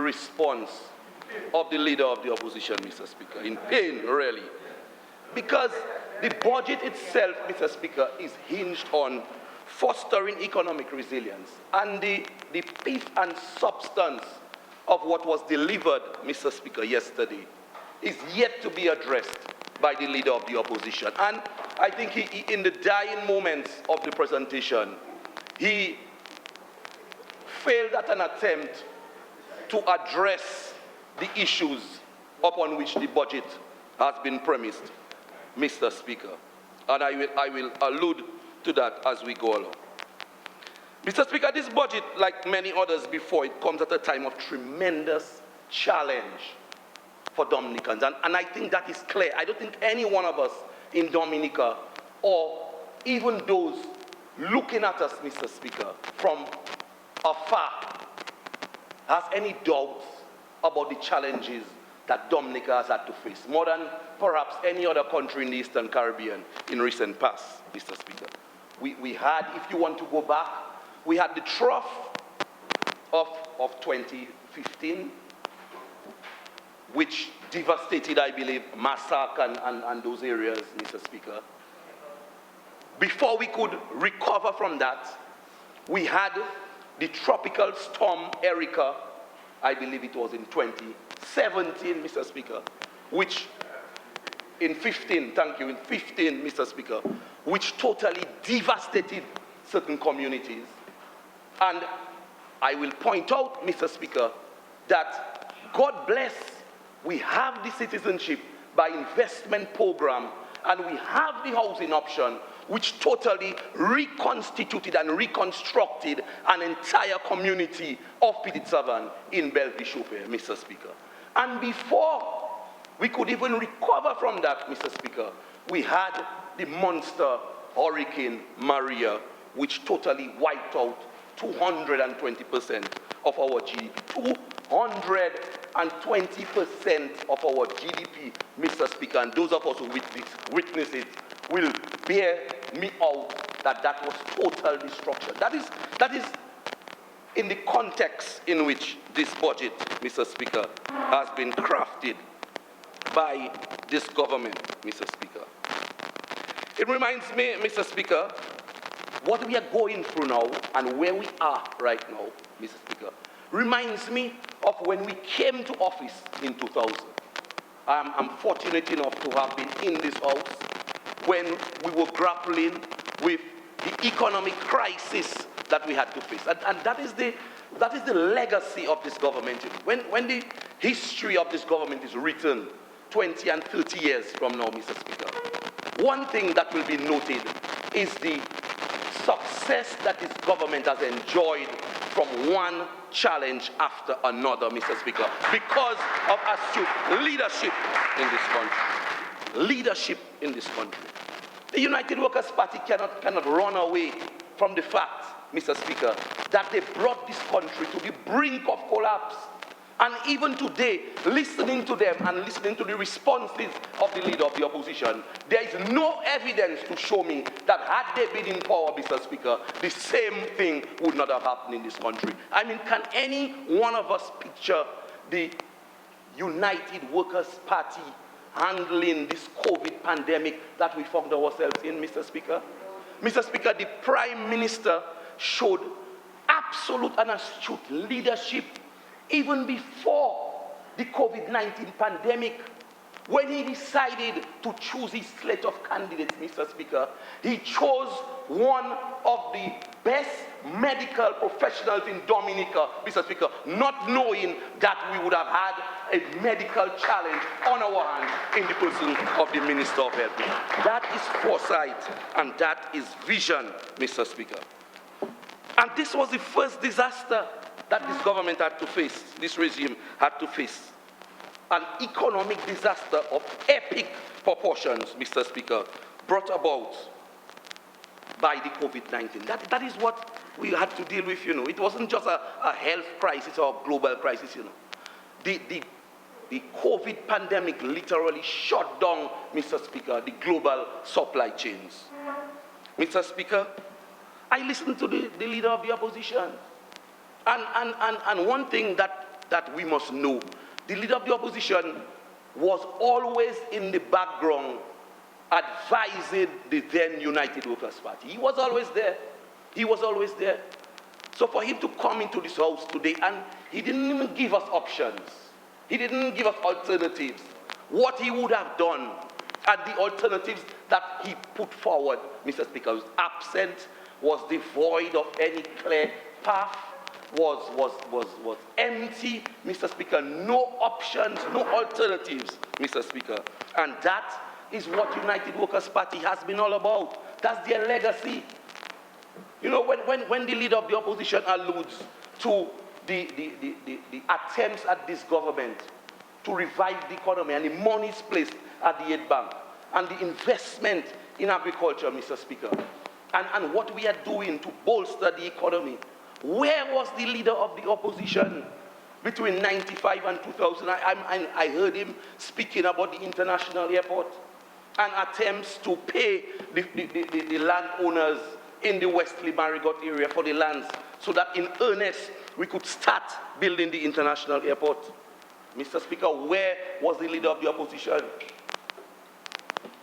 response of the leader of the opposition, Mr. Speaker. In pain, really. Because the budget itself, Mr. Speaker, is hinged on fostering economic resilience. And the pith and substance of what was delivered, Mr. Speaker, yesterday is yet to be addressed by the leader of the opposition. And I think he, in the dying moments of the presentation, he failed at an attempt to address the issues upon which the budget has been premised, Mr. Speaker. And I will allude to that as we go along. Mr. Speaker, this budget, like many others before, it comes at a time of tremendous challenge for Dominicans. And I think that is clear. I don't think any one of us in Dominica, or even those looking at us, Mr. Speaker, from afar, has any doubts about the challenges that Dominica has had to face, more than perhaps any other country in the Eastern Caribbean in recent past, Mr. Speaker. We had, if you want to go back, we had the trough of 2015, which devastated, I believe, Massac and those areas, Mr. Speaker. Before we could recover from that, we had the tropical storm Erica, I believe it was in 2017, Mr. Speaker, which in 15, thank you, in 15, Mr. Speaker, which totally devastated certain communities. And I will point out, Mr. Speaker, that God bless, we have the citizenship by investment program, and we have the housing option, which totally reconstituted and reconstructed an entire community of Petit Savan in Belvichoupe, Mr. Speaker. And before we could even recover from that, Mr. Speaker, we had the monster Hurricane Maria, which totally wiped out 220% of our GDP. 220% of our GDP, Mr. Speaker, and those of us who witness it will bear me out that was total destruction. That is in the context in which this budget, Mr. Speaker, has been crafted by this government, Mr. Speaker. It reminds me, Mr. Speaker, what we are going through now and where we are right now, Mr. Speaker, reminds me of when we came to office in 2000. I'm fortunate enough to have been in this house when we were grappling with the economic crisis that we had to face. And that is the legacy of this government. When the history of this government is written 20 and 30 years from now, Mr. Speaker, one thing that will be noted is the success that this government has enjoyed from one challenge after another, Mr. Speaker, because of astute leadership in this country. Leadership in this country. The United Workers' Party cannot run away from the fact, Mr. Speaker, that they brought this country to the brink of collapse. And even today, listening to them and listening to the responses of the leader of the opposition, there is no evidence to show me that had they been in power, Mr. Speaker, the same thing would not have happened in this country. I mean, can any one of us picture the United Workers' Party handling this COVID pandemic that we found ourselves in, Mr. Speaker? Mr. Speaker, the Prime Minister showed absolute and astute leadership even before the COVID-19 pandemic. When he decided to choose his slate of candidates, Mr. Speaker, he chose one of the best medical professionals in Dominica, Mr. Speaker, not knowing that we would have had a medical challenge on our hands in the person of the Minister of Health. That is foresight and that is vision, Mr. Speaker. And this was the first disaster that this government had to face, this regime had to face. An economic disaster of epic proportions, Mr. Speaker, brought about by the COVID-19. That is what we had to deal with, you know. It wasn't just a health crisis or a global crisis, you know. The COVID pandemic literally shut down, Mr. Speaker, the global supply chains. Mr. Speaker, I listened to the leader of the opposition. And one thing that that we must know. The leader of the opposition was always in the background advising the then United Workers' Party. He was always there. He was always there. So for him to come into this house today, and he didn't even give us options. He didn't give us alternatives. What he would have done, and the alternatives that he put forward, Mr. Speaker, was absent, was devoid of any clear path, was empty, Mr. Speaker. No options, no alternatives, Mr. Speaker. And that is what United Workers' Party has been all about. That's their legacy. You know, when the leader of the opposition alludes to the attempts at this government to revive the economy and the monies placed at the aid bank and the investment in agriculture, Mr. Speaker, and what we are doing to bolster the economy, where was the leader of the opposition between 95 and 2000? I heard him speaking about the international airport and attempts to pay the landowners in the Wesley Marigot area for the lands so that in earnest we could start building the international airport. Mr. Speaker, where was the leader of the opposition?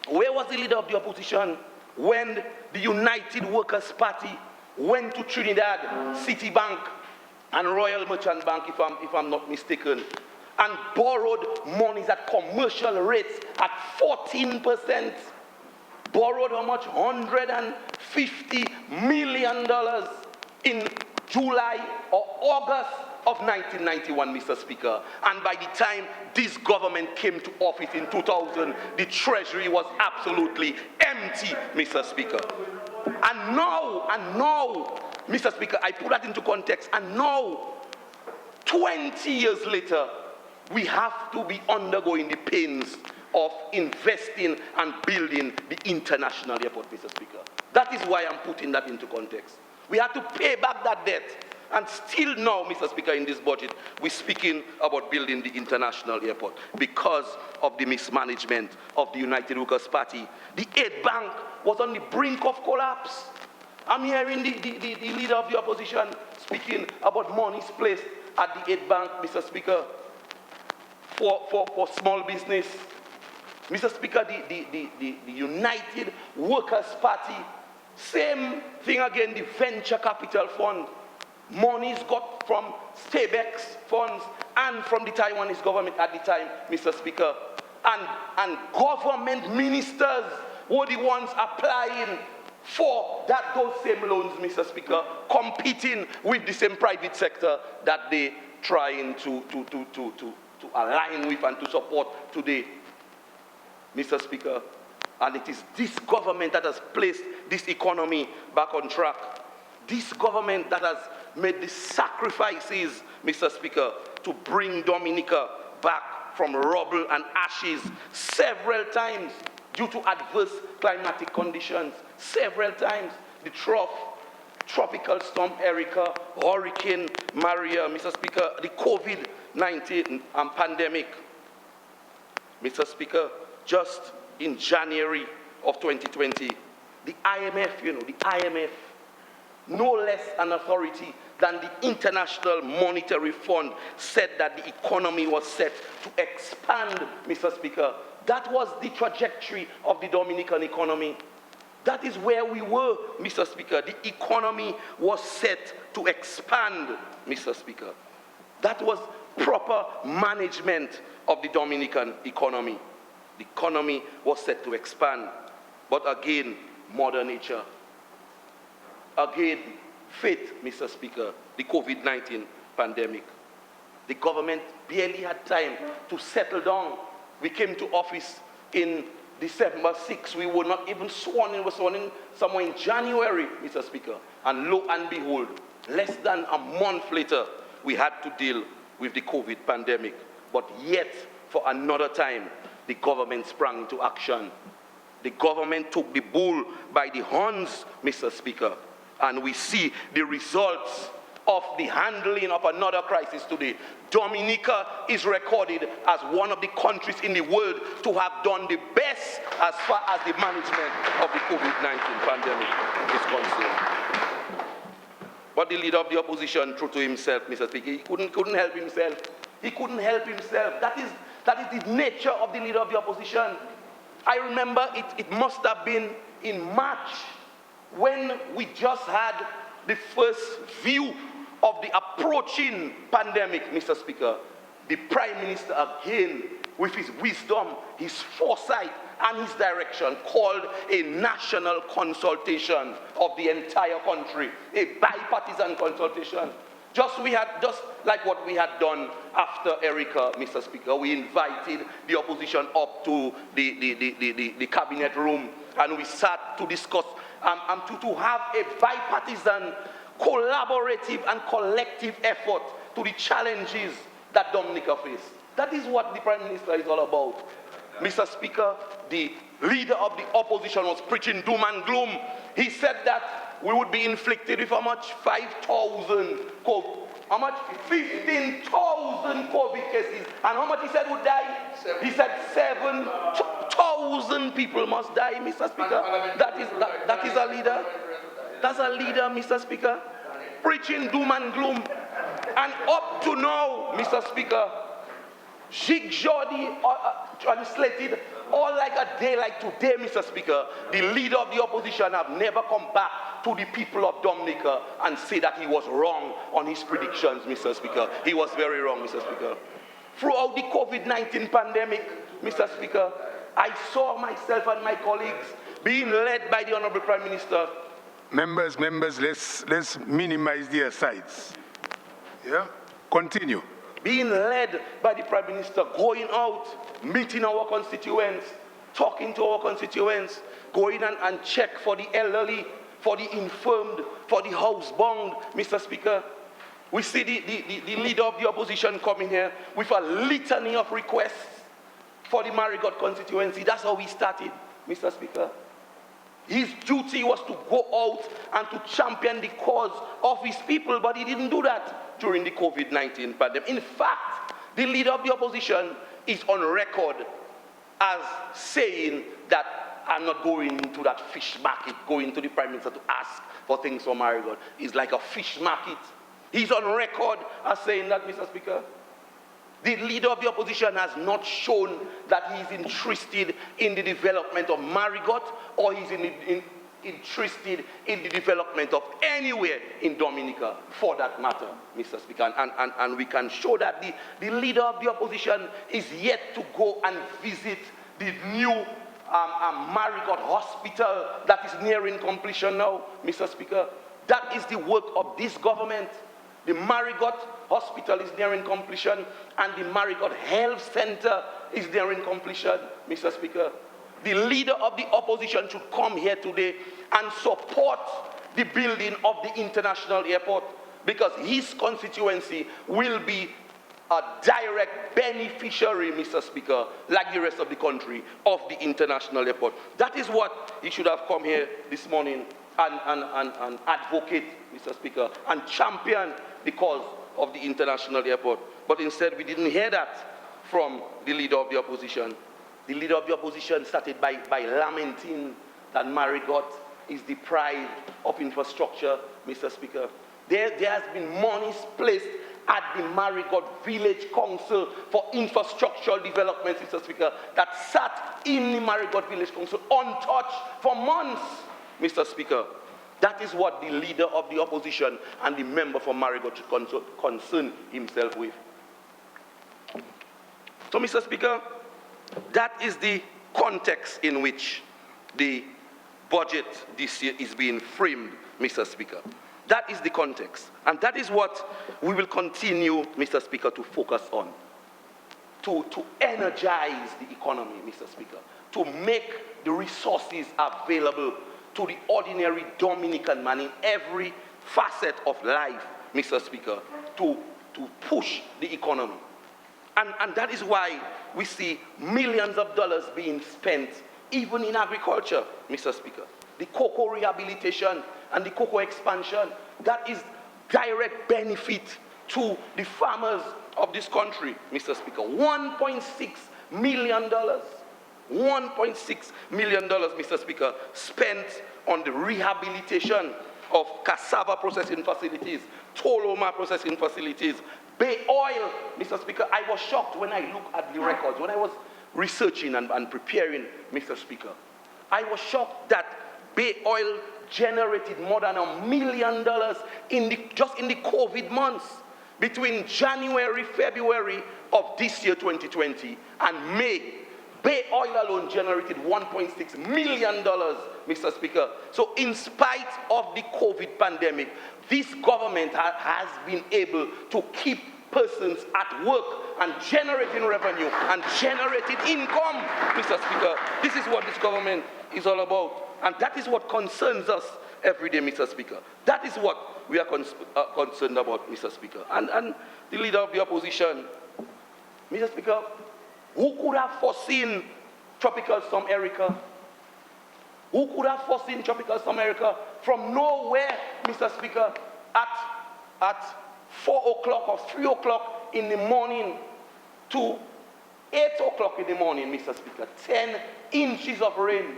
Where was the leader of the opposition when the United Workers' Party went to Trinidad, Citibank, and Royal Merchant Bank, if I'm not mistaken, and borrowed monies at commercial rates at 14%? Borrowed how much? $150 million in July or August of 1991, Mr. Speaker. And by the time this government came to office in 2000, the Treasury was absolutely empty, Mr. Speaker. And now, Mr. Speaker, I put that into context, and now, 20 years later, we have to be undergoing the pains of investing and building the international airport, Mr. Speaker. That is why I'm putting that into context. We have to pay back that debt. And still now, Mr. Speaker, in this budget, we're speaking about building the international airport because of the mismanagement of the United Workers' Party. The aid bank was on the brink of collapse. I'm hearing the leader of the opposition speaking about monies placed at the aid bank, Mr. Speaker, for small business. Mr. Speaker, the United Workers' Party, same thing again, the venture capital fund. Monies got from Stabex funds and from the Taiwanese government at the time, Mr. Speaker. And government ministers were the ones applying for those same loans, Mr. Speaker, competing with the same private sector that they trying to align with and to support today, Mr. Speaker. And it is this government that has placed this economy back on track. This government that has made the sacrifices, Mr. Speaker, to bring Dominica back from rubble and ashes several times due to adverse climatic conditions. Several times. The tropical storm Erica, Hurricane Maria, Mr. Speaker, the COVID-19 pandemic. Mr. Speaker, just in January of 2020, the IMF, the IMF, no less an authority than the International Monetary Fund, said that the economy was set to expand, Mr. Speaker. That was the trajectory of the Dominican economy. That is where we were, Mr. Speaker. The economy was set to expand, Mr. Speaker. That was proper management of the Dominican economy. The economy was set to expand. But again, Mother Nature. Again, fate, Mr. Speaker, the COVID-19 pandemic. The government barely had time to settle down. We came to office in December 6. We were not even sworn in. We were sworn in somewhere in January, Mr. Speaker. And lo and behold, less than a month later, we had to deal with the COVID pandemic. But yet, for another time, the government sprang into action. The government took the bull by the horns, Mr. Speaker. And we see the results of the handling of another crisis today. Dominica is recorded as one of the countries in the world to have done the best as far as the management of the COVID-19 pandemic is concerned. But the leader of the opposition, true to himself, Mr. Speaker, he couldn't help himself. He couldn't help himself. That is the nature of the leader of the opposition. I remember it must have been in March when we just had the first view of the approaching pandemic, Mr. Speaker. The Prime Minister again, with his wisdom, his foresight, and his direction, called a national consultation of the entire country, a bipartisan consultation. Just like what we had done after Erica, Mr. Speaker. We invited the opposition up to the cabinet room, and we sat to discuss to have a bipartisan, collaborative and collective effort to the challenges that Dominica faced. That is what the Prime Minister is all about. Mr. Speaker, the leader of the opposition was preaching doom and gloom. He said that we would be inflicted with how much? 5,000 COVID. How much? 15,000 COVID cases. And how much he said would die? He said 7,000 people must die, Mr. Speaker. That is a leader. That's a leader, Mr. Speaker. Preaching doom and gloom. And up to now, Mr. Speaker, Sheikh Jordi translated, all like a day like today, Mr. Speaker, the leader of the opposition have never come back to the people of Dominica and say that he was wrong on his predictions, Mr. Speaker. He was very wrong, Mr. Speaker. Throughout the COVID-19 pandemic, Mr. Speaker, I saw myself and my colleagues being led by the Honorable Prime Minister. Members, let's minimize the asides. Yeah? Continue. Being led by the Prime Minister, going out, meeting our constituents, talking to our constituents, going and check for the elderly, for the infirmed, for the housebound, Mr. Speaker. We see the leader of the opposition coming here with a litany of requests for the Marigot constituency. That's how we started, Mr. Speaker. His duty was to go out and to champion the cause of his people, but he didn't do that during the COVID-19 pandemic. In fact, the leader of the opposition is on record as saying that I'm not going into that fish market, going to the Prime Minister to ask for things from Marigot. It's like a fish market. He's on record as saying that, Mr. Speaker. The leader of the opposition has not shown that he's interested in the development of Marigot or he's interested in the development of anywhere in Dominica, for that matter, Mr. Speaker. And we can show that the leader of the opposition is yet to go and visit the new Marigot hospital that is nearing completion now, Mr. Speaker. That is the work of this government. The Marigot hospital is nearing completion, and the Marigot Health Center is nearing completion, Mr. Speaker. The leader of the opposition should come here today and support the building of the international airport, because his constituency will be a direct beneficiary, Mr. Speaker, like the rest of the country, of the international airport. That is what he should have come here this morning and advocate, Mr. Speaker, and champion the cause of the international airport. But instead, we didn't hear that from the leader of the opposition. The leader of the opposition started by lamenting that Marigot is deprived of infrastructure, Mr. Speaker. There has been monies placed at the Marigot Village Council for infrastructural development, Mr. Speaker, that sat in the Marigot Village Council untouched for months, Mr. Speaker. That is what the leader of the opposition and the member for Marigot should concern himself with. So, Mr. Speaker, that is the context in which the budget this year is being framed, Mr. Speaker. That is the context. And that is what we will continue, Mr. Speaker, to focus on. To energize the economy, Mr. Speaker. To make the resources available to the ordinary Dominican man in every facet of life, Mr. Speaker, to push the economy. And that is why we see millions of dollars being spent even in agriculture, Mr. Speaker. The cocoa rehabilitation and the cocoa expansion, that is direct benefit to the farmers of this country, Mr. Speaker. $1.6 million. $1.6 million, Mr. Speaker, spent on the rehabilitation of cassava processing facilities, toloma processing facilities, Bay Oil, Mr. Speaker, I was shocked when I looked at the records, when I was researching and preparing, Mr. Speaker. I was shocked that Bay Oil generated more than $1 million just in the COVID months. Between January, February of this year, 2020, and May, Bay Oil alone generated $1.6 million, Mr. Speaker. So in spite of the COVID pandemic, this government has been able to keep persons at work and generating revenue and generating income, Mr. Speaker. This is what this government is all about. And that is what concerns us every day, Mr. Speaker. That is what we are concerned about, Mr. Speaker. And the leader of the opposition, Mr. Speaker, who could have foreseen Tropical Storm Erica? Who could have foreseen Tropical Storm Erica? From nowhere, Mr. Speaker, at 4 o'clock or 3 o'clock in the morning to 8 o'clock in the morning, Mr. Speaker, 10 inches of rain.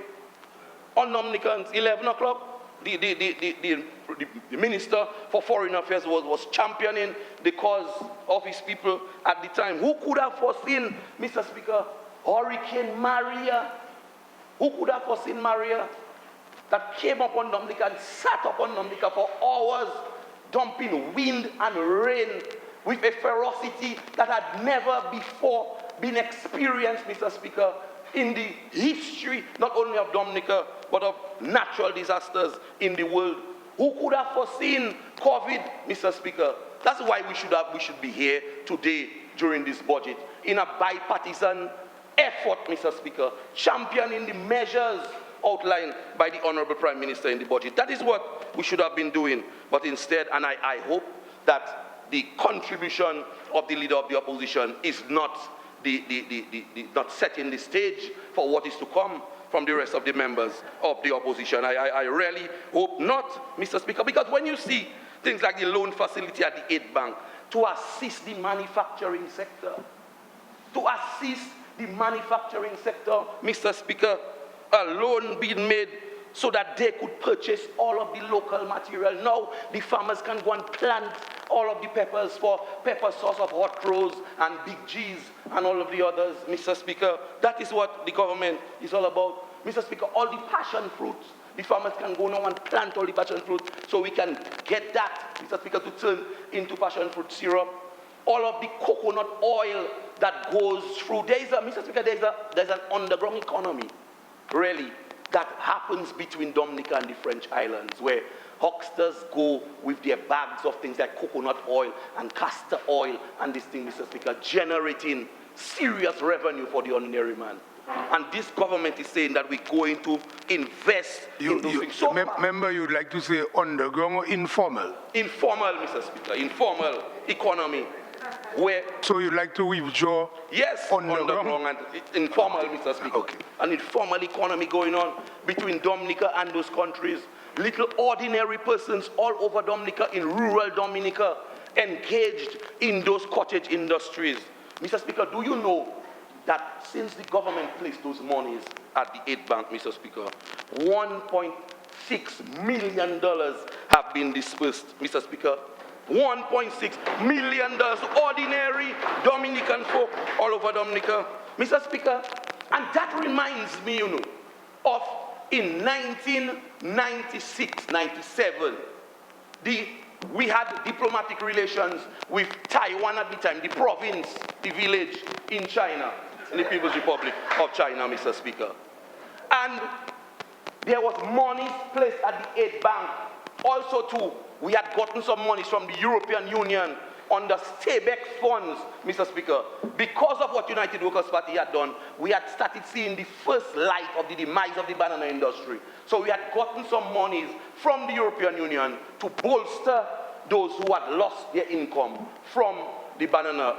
On Dominicans, 11 o'clock, the Minister for Foreign Affairs was championing the cause of his people at the time. Who could have foreseen, Mr. Speaker, Hurricane Maria? Who could have foreseen Maria that came upon Dominica and sat upon Dominica for hours, dumping wind and rain with a ferocity that had never before been experienced, Mr. Speaker, in the history not only of Dominica, but of natural disasters in the world. Who could have foreseen COVID, Mr. Speaker? That's why we should be here today during this budget in a bipartisan effort, Mr. Speaker, championing the measures outlined by the Honorable Prime Minister in the budget. That is what we should have been doing. But instead, and I hope that the contribution of the leader of the opposition is not not setting the stage for what is to come from the rest of the members of the opposition. I really hope not, Mr. Speaker, because when you see things like the loan facility at the Aid Bank to assist the manufacturing sector, Mr. Speaker, a loan being made so that they could purchase all of the local material. Now the farmers can go and plant all of the peppers for pepper sauce of Hot Rose and Big G's and all of the others, Mr. Speaker. That is what the government is all about. Mr. Speaker, all the passion fruits, the farmers can go now and plant all the passion fruits so we can get that, Mr. Speaker, to turn into passion fruit syrup. All of the coconut oil that goes through, Mr. Speaker, there's an underground economy, really, that happens between Dominica and the French islands, where hucksters go with their bags of things like coconut oil and castor oil and this thing, Mr. Speaker, generating serious revenue for the ordinary man. And this government is saying that we're going to invest in those things. So member, you'd like to say underground or informal? Informal, Mr. Speaker, informal economy. Where so you'd like to withdraw? Yes, underground and informal, Mr. Speaker. Okay. An informal economy going on between Dominica and those countries. Little ordinary persons all over Dominica, in rural Dominica, engaged in those cottage industries. Mr. Speaker, do you know that since the government placed those monies at the Aid Bank, Mr. Speaker, $1.6 million have been dispersed, Mr. Speaker. $1.6 million, ordinary Dominican folk all over Dominica, Mr. Speaker. And that reminds me, of in 1996-97, we had diplomatic relations with Taiwan at the time, the province, the village in China, in the People's Republic of China, Mr. Speaker. And there was money placed at the Aid Bank. Also, too, we had gotten some money from the European Union under STABEX funds, Mr. Speaker. Because of what United Workers' Party had done, we had started seeing the first light of the demise of the banana industry. So we had gotten some monies from the European Union to bolster those who had lost their income from the banana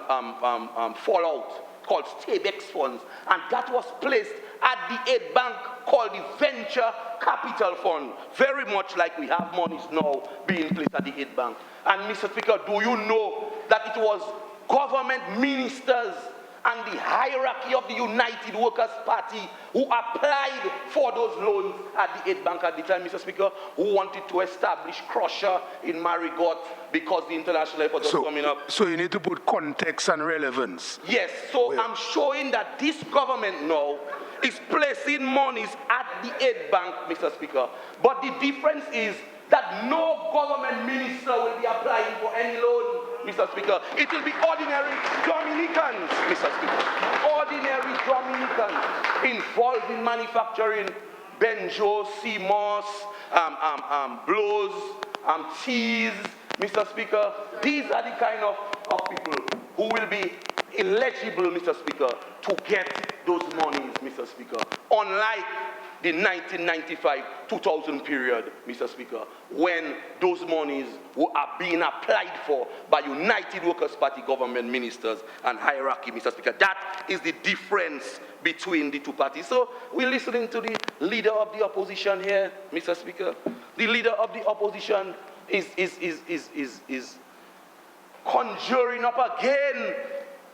fallout, called STABEX funds. And that was placed at the Aid Bank, called the Venture Capital Fund, very much like we have monies now being placed at the Aid Bank. And Mr. Speaker, do you know that it was government ministers and the hierarchy of the United Workers' Party who applied for those loans at the Aid Bank at the time, Mr. Speaker, who wanted to establish Crusher in Marigot because the international airport was coming up. So you need to put context and relevance. Yes, so I'm showing that this government now is placing monies at the Aid Bank, Mr. Speaker. But the difference is that no government minister will be applying for any loan, Mr. Speaker. It will be ordinary Dominicans, Mr. Speaker. Ordinary Dominicans involved in manufacturing Benjo, CMOS, blows, teas, Mr. Speaker. These are the kind of people who will be eligible, Mr. Speaker, to get those monies, Mr. Speaker. Unlike the 1995-2000 period, Mr. Speaker, when those monies are being applied for by United Workers' Party government ministers and hierarchy, Mr. Speaker. That is the difference between the two parties. So we're listening to the leader of the opposition here, Mr. Speaker. The leader of the opposition is conjuring up again.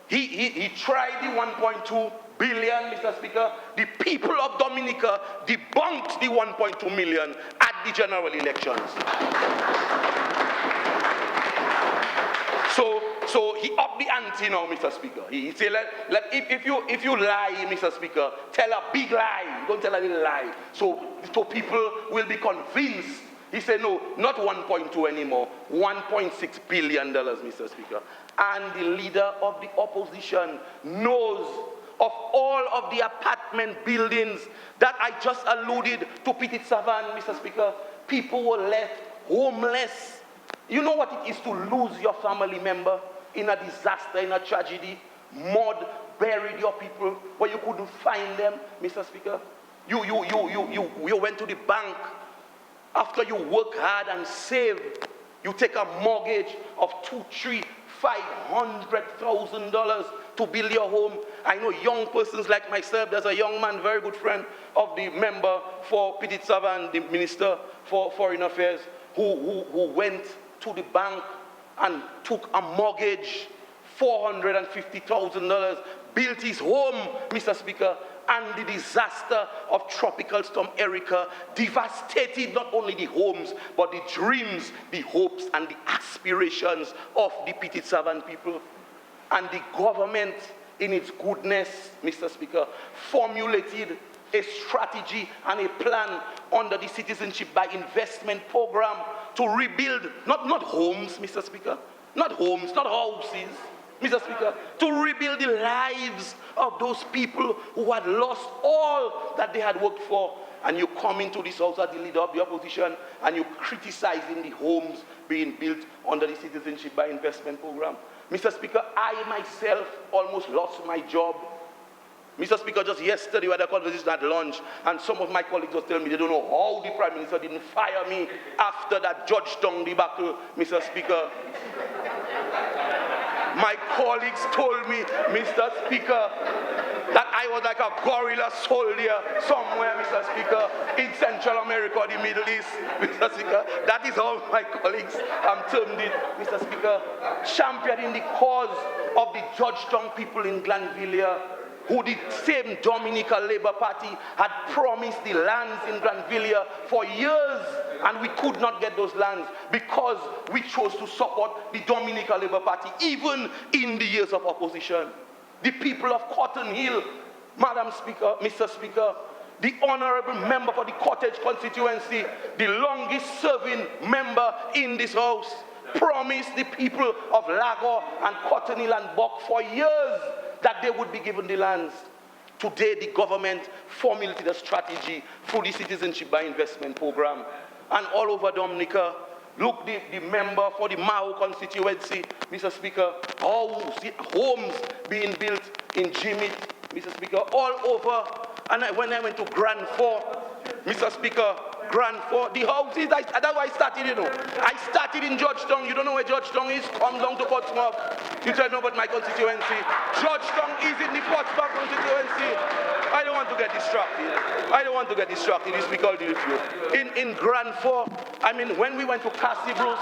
He tried the 1.2 billion, Mr. Speaker. The people of Dominica debunked the 1.2 million at the general elections. So he upped the ante now, Mr. Speaker. He said, if you lie, Mr. Speaker, tell a big lie. Don't tell a little lie. So people will be convinced. He said, no, not 1.2 anymore, $1.6 billion, Mr. Speaker. And the leader of the opposition knows of all of the apartment buildings that I just alluded to Petit Savan, Mr. Speaker. People were left homeless. You know what it is to lose your family member in a disaster, in a tragedy? Mud buried your people where you couldn't find them, Mr. Speaker. You went to the bank. After you work hard and save, you take a mortgage of $500,000 to build your home. I know young persons like myself. There's a young man, very good friend of the member for Petit Savan, the Minister for Foreign Affairs, who went to the bank and took a mortgage, $450,000, built his home, Mr. Speaker. And the disaster of Tropical Storm Erica devastated not only the homes, but the dreams, the hopes, and the aspirations of the Petit Savan people. And the government, in its goodness, Mr. Speaker, formulated a strategy and a plan under the Citizenship by Investment program to rebuild, not homes, Mr. Speaker, not homes, not houses, Mr. Speaker, to rebuild the lives of those people who had lost all that they had worked for. And you come into this house as the leader of the opposition and you criticizing the homes being built under the Citizenship by Investment program. Mr. Speaker, I myself almost lost my job. Mr. Speaker, just yesterday we had a conversation at lunch, and some of my colleagues were telling me they don't know how the Prime Minister didn't fire me after that Georgetown debacle, Mr. Speaker. My colleagues told me, Mr. Speaker, that I was like a guerrilla soldier somewhere, Mr. Speaker, in Central America or the Middle East, Mr. Speaker. That is how my colleagues termed it, Mr. Speaker. Championing the cause of the Georgetown people in Glanville, who the same Dominica Labour Party had promised the lands in Glanville for years, and we could not get those lands because we chose to support the Dominica Labour Party, even in the years of opposition. The people of Cotton Hill, Madam Speaker, Mr. Speaker, the honorable member for the Cottage constituency, the longest serving member in this house, promised the people of Lagos and Cotton Hill and Buck for years that they would be given the lands. Today, the government formulated a strategy through the Citizenship by Investment program. And all over Dominica, look, the member for the Mao constituency, Mr. Speaker, homes being built in Jimmy, Mr. Speaker, all over. And when I went to Grand Fort, Mr. Speaker, Grand Fort, the houses, that's why I started, you know. I started in Georgetown. You don't know where Georgetown is? Come down to Portsmouth. You don't know about my constituency. Georgetown is in the Portsmouth constituency. I don't want to get distracted. It's because of the issue. In Grand Fort, I mean, when we went to Cassibros,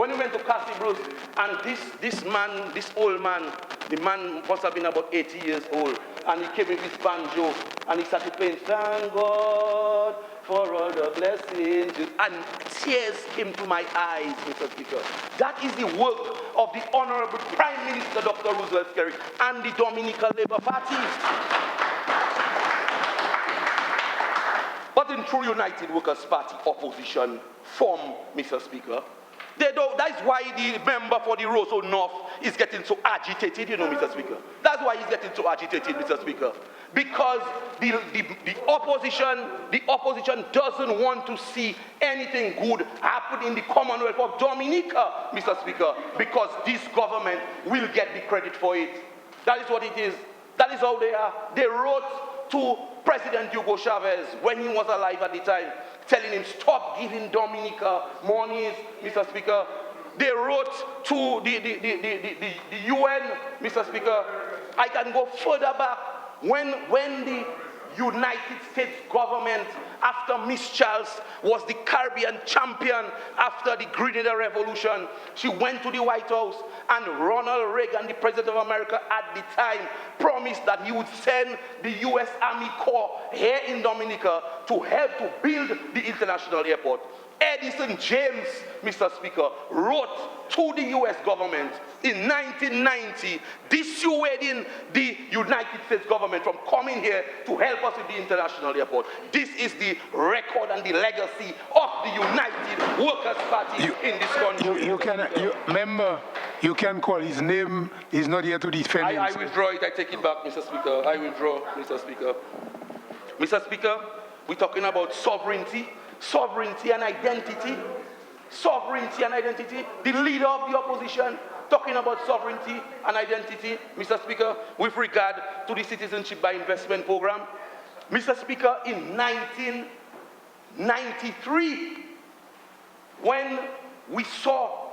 When we went to Castle Bruce, and this man, this old man, the man must have been about 80 years old, and he came with his banjo, and he started playing, thank God for all the blessings, and tears came to my eyes, Mr. Speaker. That is the work of the Honorable Prime Minister, Dr. Roosevelt Skerrit, and the Dominican Labour Party. But in true United Workers' Party opposition form, Mr. Speaker, that's why the member for the Roseau North is getting so agitated, you know, Mr. Speaker. That's why he's getting so agitated, Mr. Speaker. Because the opposition doesn't want to see anything good happen in the Commonwealth of Dominica, Mr. Speaker, because this government will get the credit for it. That is what it is. That is how they are. They wrote to President Hugo Chavez when he was alive at the time, telling him, stop giving Dominica monies, Mr. Speaker. They wrote to the UN, Mr. Speaker. I can go further back. When the United States government, after Miss Charles was the Caribbean champion after the Grenada Revolution, she went to the White House, and Ronald Reagan, the President of America at the time, promised that he would send the U.S. Army Corps here in Dominica to help to build the international airport. Edison James, Mr. Speaker, wrote to the U.S. government in 1990, dissuading the United States government from coming here to help us with the international airport. This is the record and the legacy of the United Workers' Party in this country. Member, you can call his name. He's not here to defend himself. I withdraw it. I take it back, Mr. Speaker. I withdraw, Mr. Speaker. Mr. Speaker, we're talking about sovereignty. Sovereignty and identity. Sovereignty and identity. The leader of the opposition talking about sovereignty and identity, Mr. Speaker, with regard to the Citizenship by Investment Program. Mr. Speaker, in 1993, when we saw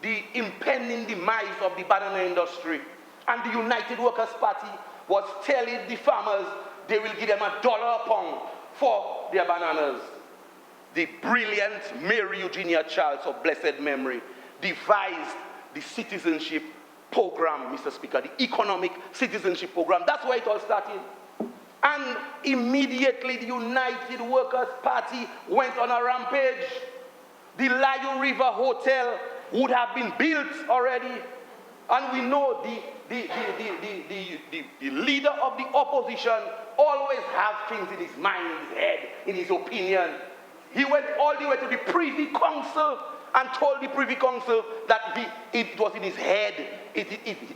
the impending demise of the banana industry, and the United Workers' Party was telling the farmers they will give them $1 a pound for their bananas, the brilliant Mary Eugenia Charles of blessed memory devised the citizenship program, Mr. Speaker, the economic citizenship program. That's where it all started. And immediately the United Workers' Party went on a rampage. The Layo River Hotel would have been built already. And we know the leader of the opposition always has things in his mind, in his head, in his opinion. He went all the way to the Privy Council and told the Privy Council that it was in his head. It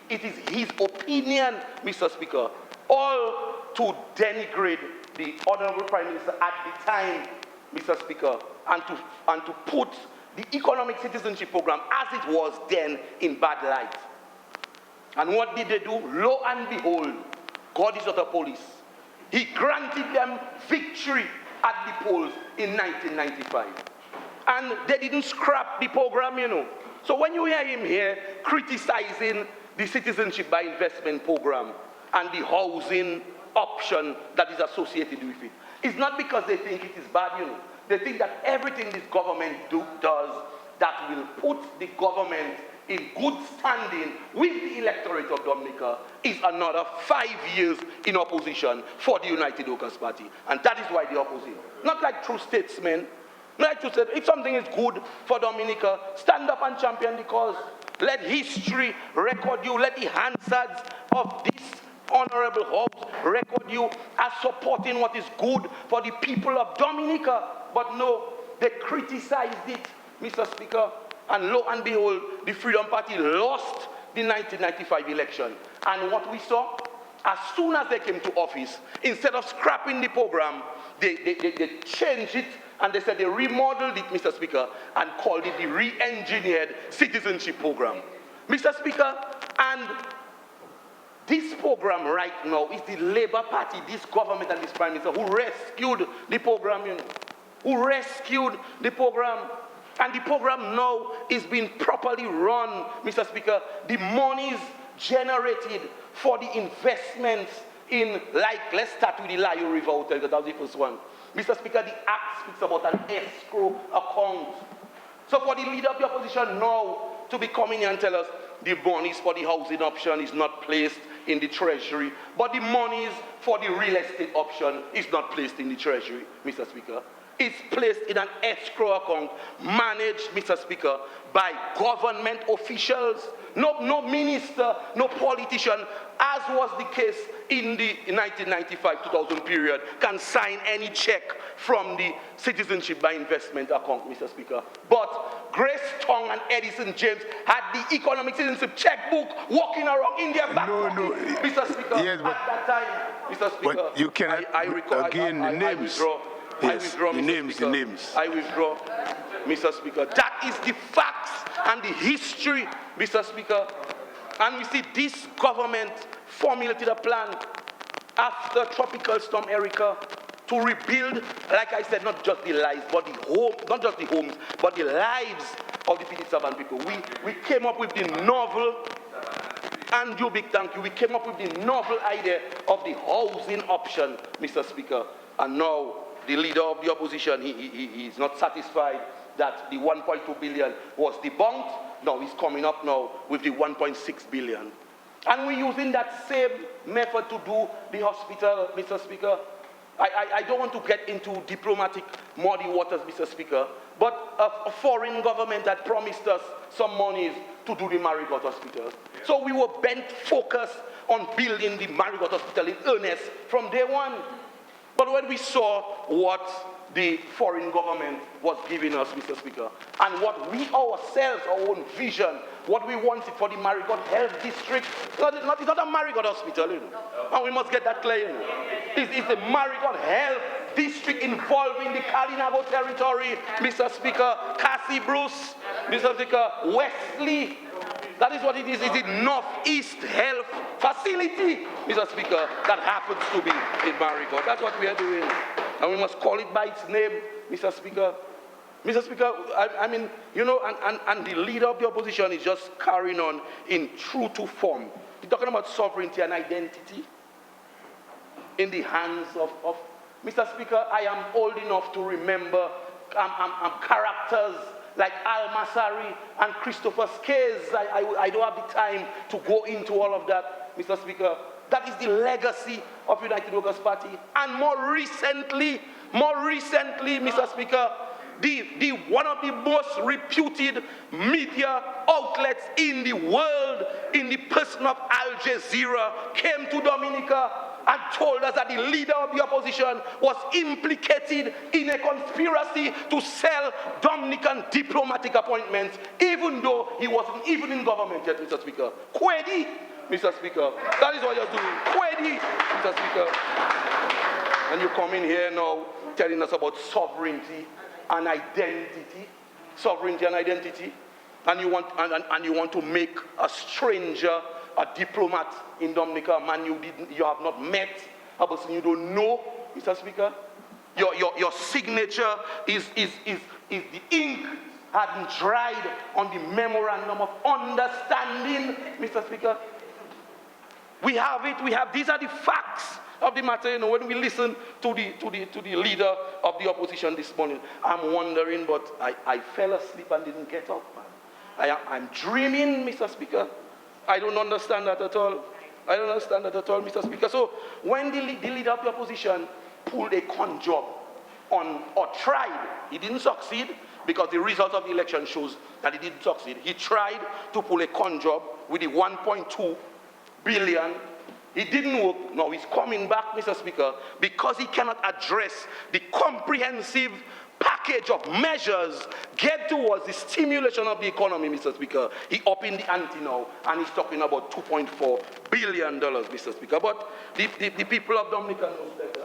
is his opinion, Mr. Speaker, all to denigrate the Honorable Prime Minister at the time, Mr. Speaker, and to put the economic citizenship program as it was then in bad light. And what did they do? Lo and behold, God is not a police. He granted them victory at the polls in 1995. And they didn't scrap the program, you know. So when you hear him here criticizing the Citizenship by Investment Program and the housing option that is associated with it, it's not because they think it is bad, you know. They think that everything this government does that will put the government in good standing with the electorate of Dominica is another 5 years in opposition for the United Workers' Party. And that is why they oppose it. Not like true statesmen. Not like true statesmen. If something is good for Dominica, stand up and champion the cause. Let history record you. Let the Hansards of this honorable house record you as supporting what is good for the people of Dominica. But no, they criticized it, Mr. Speaker. And lo and behold, the Freedom Party lost the 1995 election. And what we saw, as soon as they came to office, instead of scrapping the program, they changed it, and they said they remodeled it, Mr. Speaker, and called it the re-engineered citizenship program. Mr. Speaker, and this program right now is the Labour Party, this government and this Prime Minister, who rescued the program, you know, who rescued the program. And the program now is being properly run, Mr. Speaker. The monies generated for the investments in, like, let's start with the Layo River Hotel, because that was the first one. Mr. Speaker, the Act speaks about an escrow account. So for the leader of the opposition now to be coming here and tell us the monies for the housing option is not placed in the treasury, but the monies for the real estate option is not placed in the treasury, Mr. Speaker. It's placed in an escrow account managed, Mr. Speaker, by government officials. No minister, no politician, as was the case in the 1995-2000 period, can sign any check from the Citizenship by Investment account, Mr. Speaker. But Grace Tong and Edison James had the economic citizenship checkbook walking around in their back pocket, Mr. Speaker. Yes, but, at that time, Mr. Speaker, but you cannot, again, the names. I withdraw, Mr. Speaker. The names. I withdraw, Mr. Speaker. That is the facts and the history, Mr. Speaker. And we see this government formulated a plan after Tropical Storm Erica to rebuild, like I said, not just the lives, but the home, not just the homes, but the lives of the Petite Savan people. We came up with the novel, and you big thank you, we came up with the novel idea of the housing option, Mr. Speaker. And now the leader of the opposition, he is not satisfied that the 1.2 billion was debunked. Now he's coming up now with the 1.6 billion. And we're using that same method to do the hospital, Mr. Speaker. I don't want to get into diplomatic muddy waters, Mr. Speaker, but a foreign government had promised us some monies to do the Marigot Hospital. So we were bent focused on building the Marigot Hospital in earnest from day one. But when we saw what the foreign government was giving us, Mr. Speaker, and what we ourselves, our own vision, what we wanted for the Marigot Health District, it's not a Marigot Hospital, you know. And we must get that clear, you know. It's the Marigot Health District involving the Kalinago territory, Mr. Speaker, Cassie Bruce, Mr. Speaker, Wesley. That is what it is. It's the Northeast Health Facility, Mr. Speaker, that happens to be in Marigot. That's what we are doing. And we must call it by its name, Mr. Speaker. Mr. Speaker, I mean, you know, and the leader of the opposition is just carrying on in true to form. He's talking about sovereignty and identity in the hands of Mr. Speaker, I am old enough to remember characters like Al-Masari and Christopher Skase. I don't have the time to go into all of that, Mr. Speaker. That is the legacy of United Workers' Party. And more recently, Mr. Speaker, the one of the most reputed media outlets in the world, in the person of Al Jazeera, came to Dominica and told us that the leader of the opposition was implicated in a conspiracy to sell Dominican diplomatic appointments, even though he wasn't even in government yet, Mr. Speaker. Kwedi, Mr. Speaker. That is what you're doing. Kwedi, Mr. Speaker. And you come in here now telling us about sovereignty and identity. Sovereignty and identity. And you want to make a stranger a diplomat in Dominica, a man you have not met, a person you don't know, Mr. Speaker. Your signature is the ink hadn't dried on the memorandum of understanding, Mr. Speaker. We have it. These are the facts of the matter. You know, when we listen to the leader of the opposition this morning, I'm wondering, but I fell asleep and didn't get up. I'm dreaming, Mr. Speaker. I don't understand that at all. I don't understand that at all, Mr. Speaker. So when the leader of the opposition pulled a con job on, or tried, he didn't succeed because the result of the election shows that he didn't succeed. He tried to pull a con job with the 1.2 billion. It didn't work. Now he's coming back, Mr. Speaker, because he cannot address the comprehensive package of measures get towards the stimulation of the economy, Mr. Speaker. He up in the ante now, and he's talking about $2.4 billion, Mr. Speaker. But the people of Dominica knows better.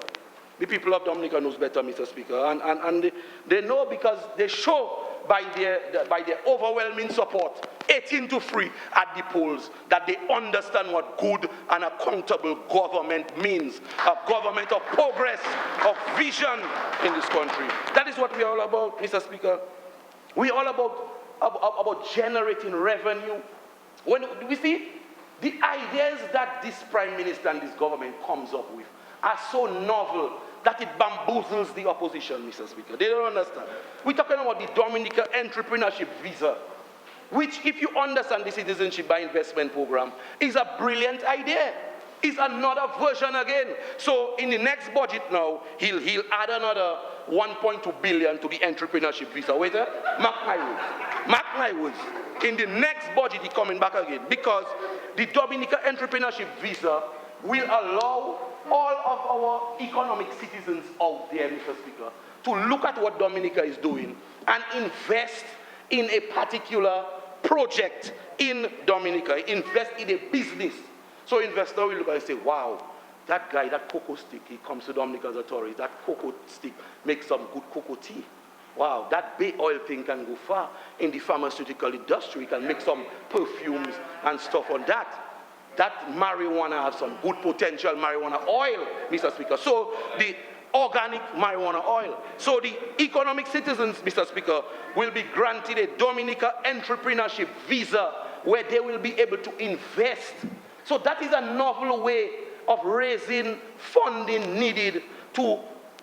The people of Dominica knows better, Mr. Speaker. And they know because they show by their overwhelming support, 18-3 at the polls, that they understand what good and accountable government means. A government of progress, of vision in this country. That is what we're all about, Mr. Speaker. We're all about generating revenue. When we see the ideas that this Prime Minister and this government comes up with are so novel that it bamboozles the opposition, Mr. Speaker. They don't understand. We're talking about the Dominica Entrepreneurship Visa, which, if you understand the Citizenship by Investment Program, is a brilliant idea. It's another version again. So in the next budget now, he'll add another 1.2 billion to the entrepreneurship visa. Wait, mark my words. Mark my words. In the next budget, he's coming back again, because the Dominica Entrepreneurship Visa will allow all of our economic citizens out there, Mr. Speaker, to look at what Dominica is doing and invest in a particular project in Dominica, invest in a business. So investor will look and say, wow, that guy, that cocoa stick, he comes to Dominica's authority, that cocoa stick makes some good cocoa tea. Wow, that bay oil thing can go far in the pharmaceutical industry. It can make some perfumes and stuff on that. That marijuana has some good potential marijuana oil, Mr. Speaker. So the organic marijuana oil. So the economic citizens, Mr. Speaker, will be granted a Dominica Entrepreneurship Visa where they will be able to invest. So that is a novel way of raising funding needed to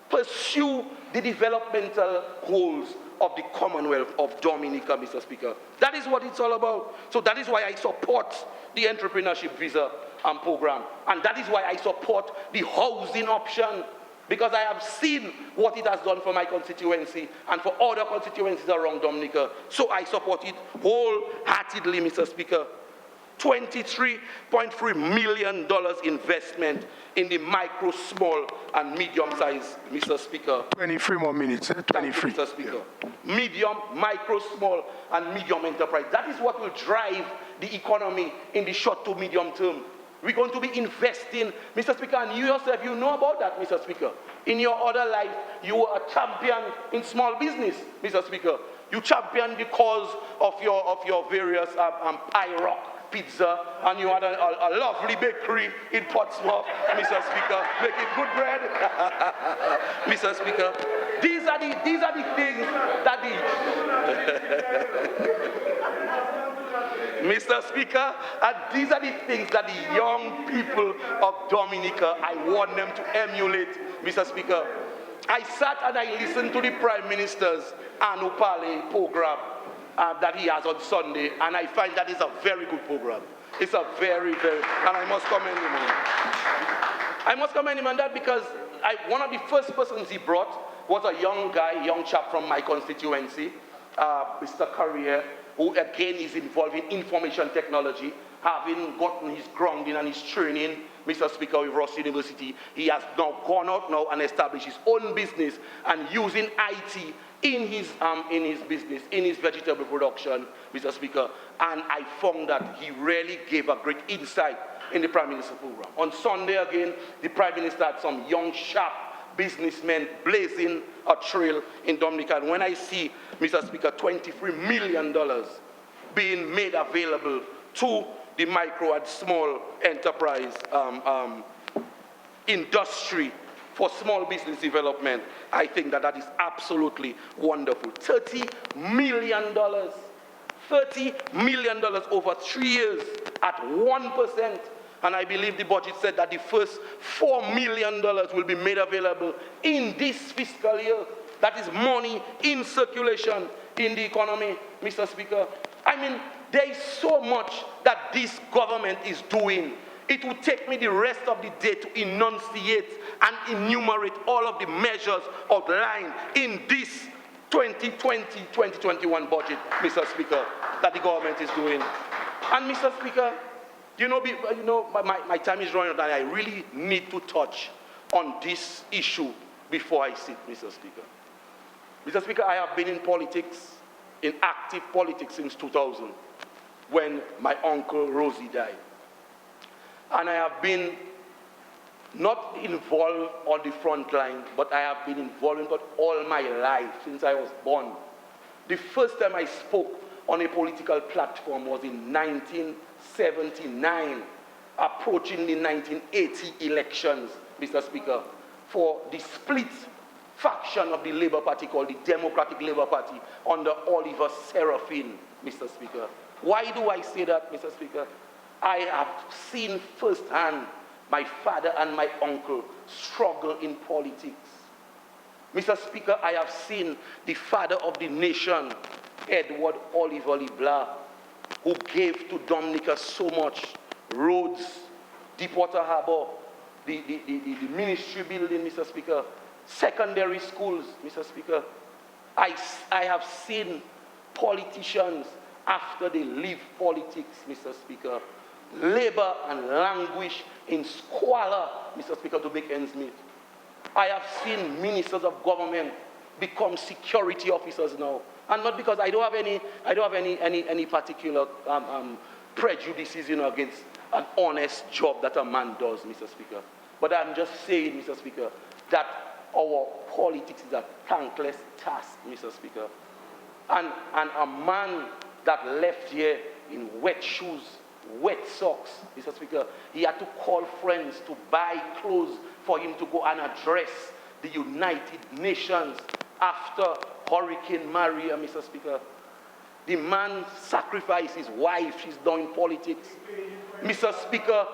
pursue the developmental goals of the Commonwealth of Dominica, Mr. Speaker. That is what it's all about. So that is why I support the entrepreneurship visa program. And that is why I support the housing option, because I have seen what it has done for my constituency and for other constituencies around Dominica. So I support it wholeheartedly, Mr. Speaker. $23.3 million investment in the micro, small, and medium-sized, Mr. Speaker. 23 more minutes, 23. Mr. Speaker. Yeah. Medium, micro, small, and medium enterprise. That is what will drive the economy in the short to medium term. We're going to be investing, Mr. Speaker, and you yourself, you know about that, Mr. Speaker. In your other life, you were a champion in small business, Mr. Speaker. You championed the cause of your various IROC pizza, and you had a lovely bakery in Portsmouth, Mr. Speaker, making good bread. Mr. Speaker, these are the things that Mr. Speaker, these are the things that the young people of Dominica, I want them to emulate, Mr. Speaker. I sat and I listened to the Prime Minister's Anupale program that he has on Sunday, and I find that is a very good program. It's a very, and I must commend him on it. I must commend him on that because one of the first persons he brought was a young chap from my constituency, Mr. Carrier, who again is involved in information technology, having gotten his grounding and his training, Mr. Speaker, with Ross University. He has now gone out now and established his own business and using IT in his business, in his vegetable production, Mr. Speaker. And I found that he really gave a great insight in the Prime Minister's program. On Sunday again, the Prime Minister had some young, sharp businessmen blazing a trail in Dominica. And when I see, Mr. Speaker, $23 million being made available to the micro and small enterprise industry for small business development, I think that is absolutely wonderful. $30 million. $30 million over 3 years at 1%. And I believe the budget said that the first $4 million will be made available in this fiscal year. That is money in circulation in the economy, Mr. Speaker. I mean, there is so much that this government is doing. It will take me the rest of the day to enunciate and enumerate all of the measures outlined in this 2020-2021 budget, Mr. Speaker, that the government is doing. And Mr. Speaker, my time is running out and I really need to touch on this issue before I sit, Mr. Speaker. Mr. Speaker, I have been in politics, in active politics since 2000, when my uncle Rosie died. And I have been not involved on the front line, but I have been involved in God all my life since I was born. The first time I spoke on a political platform was in 1979, approaching the 1980 elections, Mr. Speaker, for the split faction of the Labour Party called the Democratic Labour Party under Oliver Serafin, Mr. Speaker. Why do I say that, Mr. Speaker? I have seen firsthand my father and my uncle struggle in politics. Mr. Speaker, I have seen the father of the nation, Edward Oliver LeBlanc, who gave to Dominica so much: roads, Deepwater Harbor, the ministry building, Mr. Speaker, secondary schools, Mr. Speaker. I have seen politicians, after they leave politics, Mr. Speaker, labor and languish in squalor, Mr. Speaker, to make ends meet. I have seen ministers of government become security officers now. And not because I don't have any particular prejudices, against an honest job that a man does, Mr. Speaker. But I'm just saying, Mr. Speaker, that our politics is a thankless task, Mr. Speaker. And a man that left here in wet shoes, wet socks, Mr. Speaker, he had to call friends to buy clothes for him to go and address the United Nations after Hurricane Maria, Mr. Speaker. The man sacrificed his wife. She's now in politics. Mr. Speaker,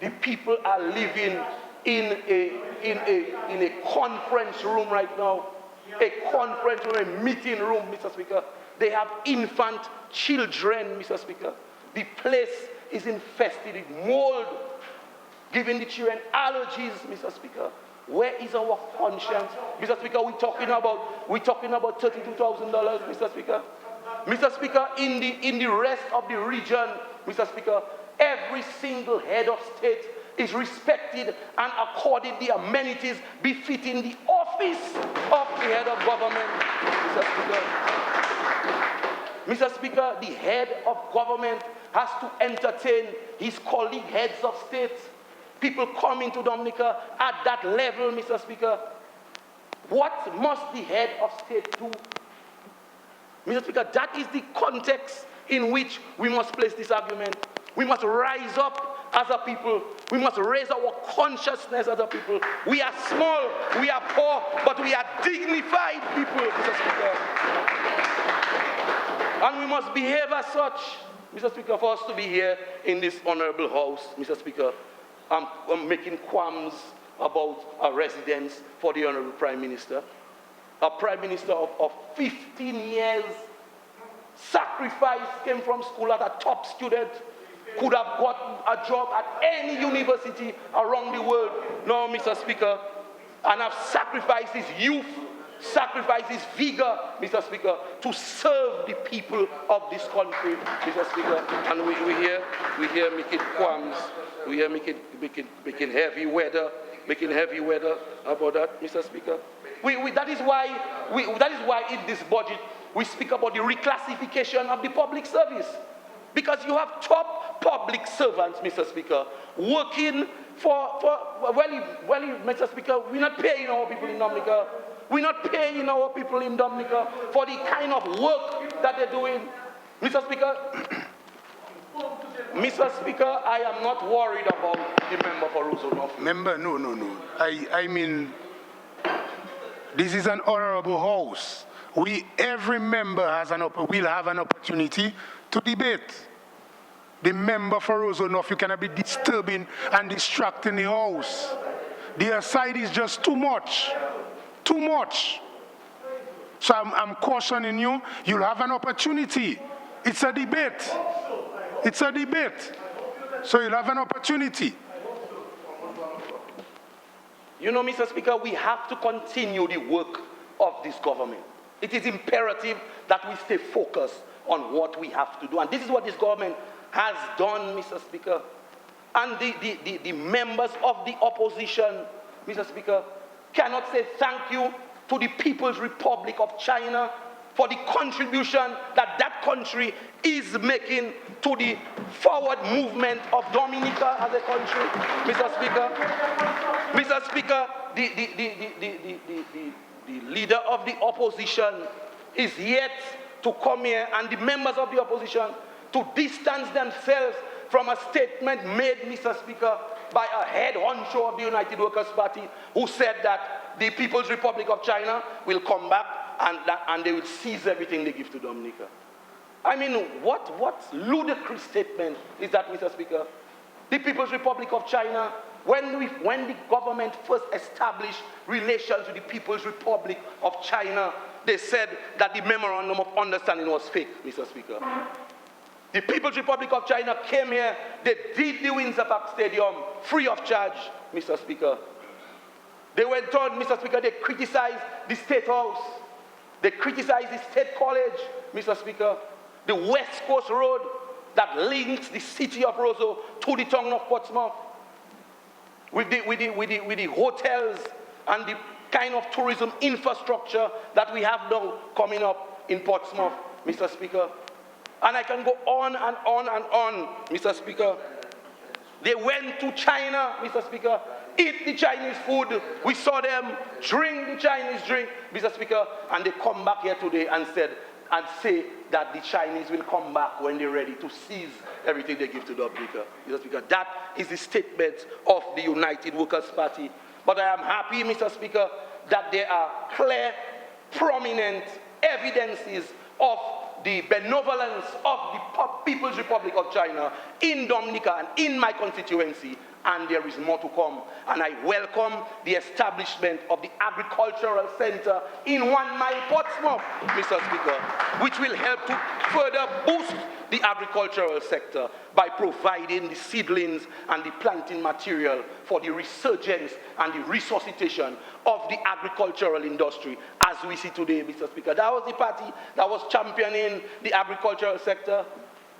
the people are living in a conference room right now. A conference room, a meeting room, Mr. Speaker. They have infant children, Mr. Speaker. The place is infested with mold, giving the children allergies, Mr. Speaker. Where is our conscience? Mr. Speaker, we're talking about $32,000, Mr. Speaker. Mr. Speaker, in the rest of the region, Mr. Speaker, every single head of state is respected and accorded the amenities befitting the office of the head of government, Mr. Speaker. Mr. Speaker, the head of government has to entertain his colleague heads of state. People coming to Dominica at that level, Mr. Speaker. What must the head of state do? Mr. Speaker, that is the context in which we must place this argument. We must rise up as a people. We must raise our consciousness as a people. We are small, we are poor, but we are dignified people, Mr. Speaker. And we must behave as such, Mr. Speaker, for us to be here in this honorable house, Mr. Speaker. I'm making qualms about a residence for the Honorable Prime Minister. A Prime Minister of 15 years, sacrifice, came from school as a top student, could have got a job at any university around the world. No, Mr. Speaker, and have sacrificed his youth, sacrificed his vigor, Mr. Speaker, to serve the people of this country, Mr. Speaker. And we hear making qualms. We hear making heavy weather about that, Mr. Speaker. That is why in this budget we speak about the reclassification of the public service, because you have top public servants, Mr. Speaker, working for Mr. Speaker, we're not paying our people in Dominica. We're not paying our people in Dominica for the kind of work that they're doing, Mr. Speaker. Mr. Speaker, I am not worried about the member for Roosevelt. Member, no. I mean, this is an honorable house. Every member will have an opportunity to debate. The member for Roosevelt, you cannot be disturbing and distracting the house. The aside is just too much. Too much. So I'm cautioning you, you'll have an opportunity. It's a debate. It's a debate. So you'll have an opportunity. You know, Mr. Speaker, we have to continue the work of this government. It is imperative that we stay focused on what we have to do. And this is what this government has done, Mr. Speaker. And the members of the opposition, Mr. Speaker, cannot say thank you to the People's Republic of China for the contribution that country is making to the forward movement of Dominica as a country, Mr. Speaker. Mr. Speaker, the leader of the opposition is yet to come here, and the members of the opposition to distance themselves from a statement made, Mr. Speaker, by a head honcho of the United Workers' Party, who said that the People's Republic of China will come back and they will seize everything they give to Dominica. I mean, what ludicrous statement is that, Mr. Speaker? The People's Republic of China When the government first established relations with the People's Republic of China, they said that the memorandum of understanding was fake, Mr. Speaker. The People's Republic of China came here, they did the Windsor Park Stadium free of charge, Mr. Speaker. They went on, Mr. Speaker, they criticized the State House. They criticized the State College, Mr. Speaker. The West Coast Road that links the city of Roseau to the town of Portsmouth. With the hotels and the kind of tourism infrastructure that we have now coming up in Portsmouth, Mr. Speaker. And I can go on and on and on, Mr. Speaker. They went to China, Mr. Speaker, eat the Chinese food. We saw them drink the Chinese drink, Mr. Speaker, and they come back here today and say that the Chinese will come back when they're ready to seize everything they give to Dominica. Mr. Speaker, that is the statement of the United Workers' Party. But I am happy, Mr. Speaker, that there are clear, prominent evidences of the benevolence of the People's Republic of China in Dominica and in my constituency, and there is more to come. And I welcome the establishment of the Agricultural Center in 1 Mile Portsmouth, Mr. Speaker, which will help to further boost the agricultural sector by providing the seedlings and the planting material for the resurgence and the resuscitation of the agricultural industry as we see today, Mr. Speaker. That was the party that was championing the agricultural sector.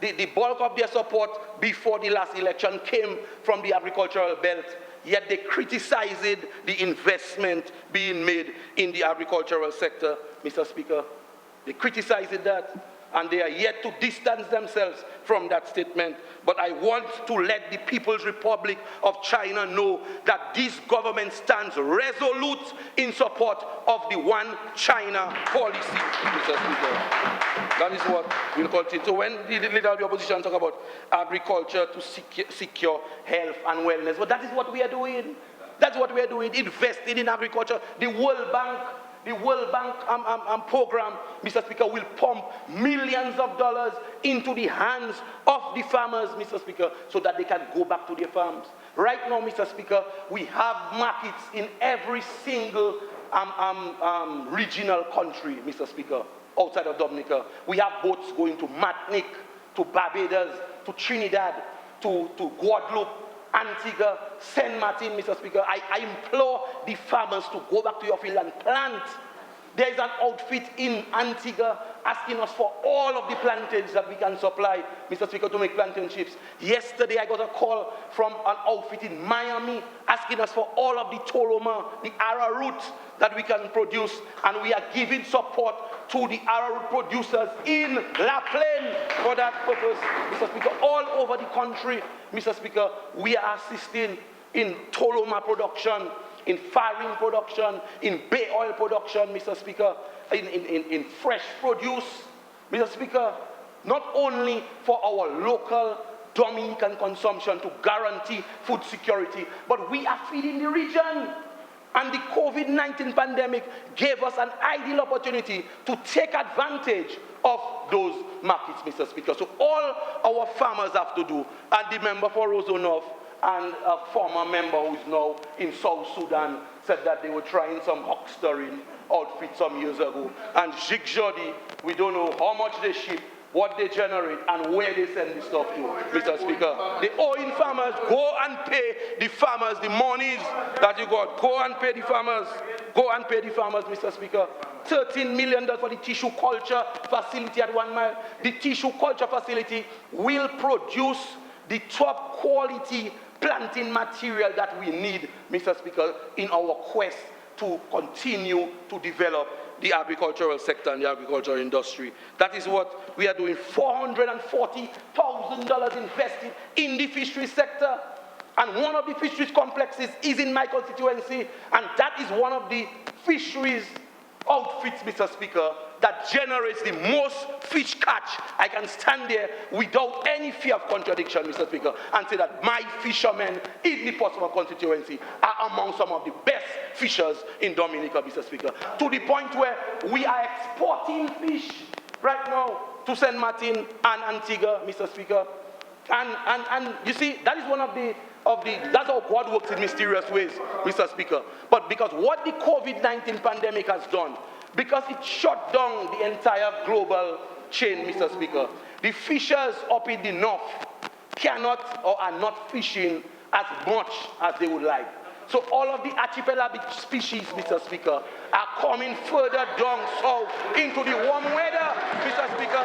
The bulk of their support before the last election came from the agricultural belt, yet they criticized the investment being made in the agricultural sector, Mr. Speaker. They criticized that, and they are yet to distance themselves from that statement. But I want to let the People's Republic of China know that this government stands resolute in support of the One China policy, Mr. Speaker. That is what we'll continue. So when the leader of the opposition talk about agriculture to secure health and wellness, well, that is what we are doing. That's what we are doing, investing in agriculture. The World Bank program, Mr. Speaker, will pump millions of dollars into the hands of the farmers, Mr. Speaker, so that they can go back to their farms. Right now, Mr. Speaker, we have markets in every single regional country, Mr. Speaker, outside of Dominica. We have boats going to Martinique, to Barbados, to Trinidad, to Guadeloupe, Antigua, Saint Martin, Mr. Speaker. I implore the farmers to go back to your field and plant. There is an outfit in Antigua asking us for all of the plantains that we can supply, Mr. Speaker, to make plantain chips. Yesterday, I got a call from an outfit in Miami asking us for all of the toloma, the arrowroot that we can produce, and we are giving support to the arrowroot producers in La Plaine for that purpose, Mr. Speaker. All over the country, Mr. Speaker, we are assisting in toloma production, in faring production, in bay oil production, Mr. Speaker, in fresh produce, Mr. Speaker, not only for our local Dominican consumption to guarantee food security, but we are feeding the region. And the COVID-19 pandemic gave us an ideal opportunity to take advantage of those markets, Mr. Speaker. So all our farmers have to do, and the member for Roseau North and a former member who is now in South Sudan said that they were trying some huckstering outfit some years ago. And Jig Jody, we don't know how much they ship, what they generate, and where they send the stuff to, Mr. Speaker. The owing farmers, go and pay the farmers the monies that you got. Go and pay the farmers. Go and pay the farmers, Mr. Speaker. $13 million for the tissue culture facility at 1 Mile. The tissue culture facility will produce the top quality planting material that we need, Mr. Speaker, in our quest to continue to develop the agricultural sector and the agricultural industry. That is what we are doing. $440,000 invested in the fisheries sector. And one of the fisheries complexes is in my constituency, and that is one of the fisheries outfits, Mr. Speaker, that generates the most fish catch. I can stand there without any fear of contradiction, Mr. Speaker, and say that my fishermen in the Portsmouth constituency are among some of the best fishers in Dominica, Mr. Speaker, to the point where we are exporting fish right now to Saint Martin and Antigua, Mr. Speaker. And you see, that is one of the that's how God works in mysterious ways, Mr. Speaker. But because what the COVID-19 pandemic has done, because it shut down the entire global chain, Mr. Speaker, the fishers up in the north cannot or are not fishing as much as they would like. So all of the archipelagic species, Mr. Speaker, are coming further down south into the warm weather, Mr. Speaker.